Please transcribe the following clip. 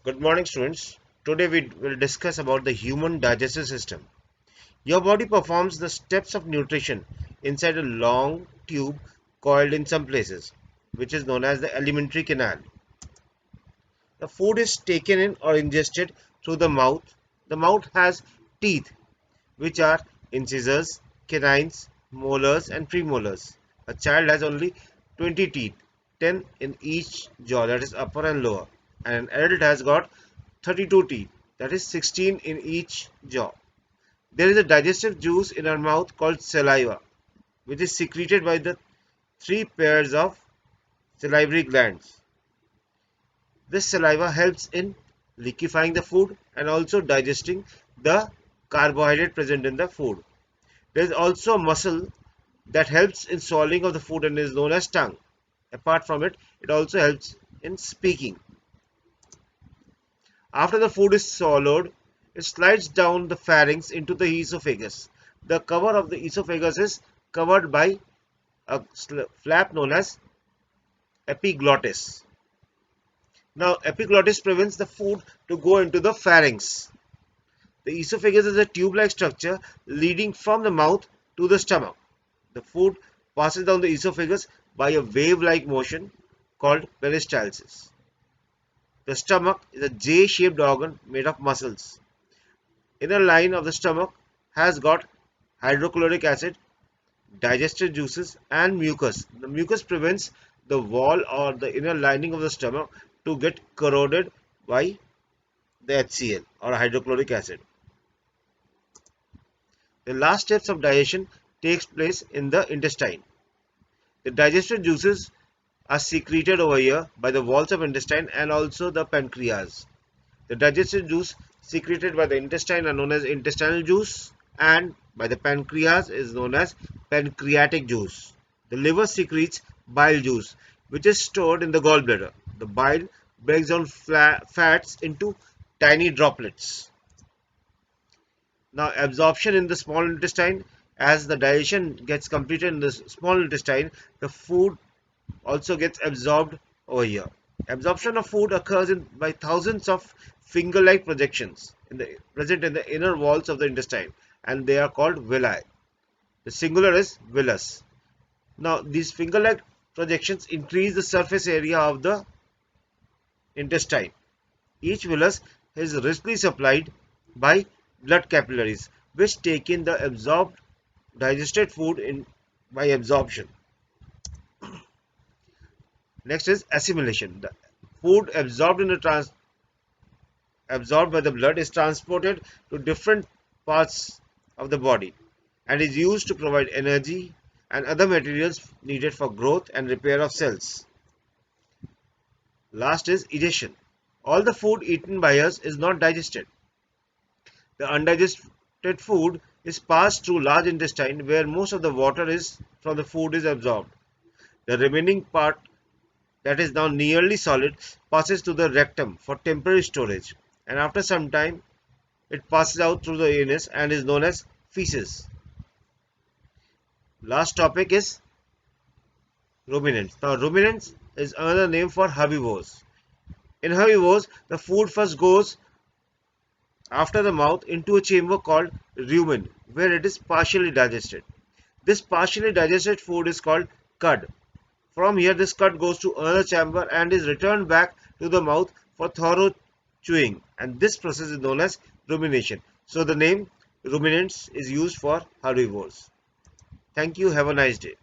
Good morning, students. Today we will discuss about the human digestive system. Your body performs the steps of nutrition inside a long tube coiled in some places, which is known as the alimentary canal. The food is taken in or ingested through the mouth. The mouth has teeth, which are incisors, canines, molars, and premolars. A child has only 20 teeth, 10 in each jaw, that is upper and lower, and an adult has got 32 teeth, that is 16 in each jaw. There is a digestive juice in our mouth called saliva, which is secreted by the three pairs of salivary glands. This saliva helps in liquefying the food and also digesting the carbohydrate present in the food. There is also a muscle that helps in swallowing of the food and is known as tongue. Apart from it, it also helps in speaking. After the food is swallowed, it slides down the pharynx into the esophagus. The cover of the esophagus is covered by a flap known as epiglottis. Now, epiglottis prevents the food to go into the pharynx. The esophagus is a tube-like structure leading from the mouth to the stomach. The food passes down the esophagus by a wave-like motion called peristalsis. The stomach is a J-shaped organ made of muscles. Inner line of the stomach has got hydrochloric acid, digestive juices, and mucus. The mucus prevents the wall or the inner lining of the stomach to get corroded by the HCl or hydrochloric acid. The last steps of digestion takes place in the intestine. The digestive juices are secreted over here by the walls of intestine and also the pancreas. The digestive juice secreted by the intestine are known as intestinal juice, and by the pancreas is known as pancreatic juice. The liver secretes bile juice, which is stored in the gallbladder. The bile breaks down fats into tiny droplets. Now, absorption in the small intestine, as the digestion gets completed in the small intestine, the food also gets absorbed over here. Absorption of food occurs by thousands of finger-like projections present in the inner walls of the intestine, and they are called villi. The singular is villus. Now, these finger-like projections increase the surface area of the intestine. Each villus is richly supplied by blood capillaries, which take in the absorbed digested food in by absorption. Next is assimilation. The food absorbed by the blood is transported to different parts of the body and is used to provide energy and other materials needed for growth and repair of cells. Last is egestion. All the food eaten by us is not digested. The undigested food is passed through large intestine where most of the water is from the food is absorbed. The remaining part, that is now nearly solid, passes to the rectum for temporary storage, and after some time it passes out through the anus and is known as feces. Last topic is ruminants. Now, ruminants is another name for herbivores. In herbivores, the food first goes after the mouth into a chamber called rumen, where it is partially digested. This partially digested food is called cud. From here, this cud goes to another chamber and is returned back to the mouth for thorough chewing, and this process is known as rumination. So the name ruminants is used for herbivores. Thank you. Have a nice day.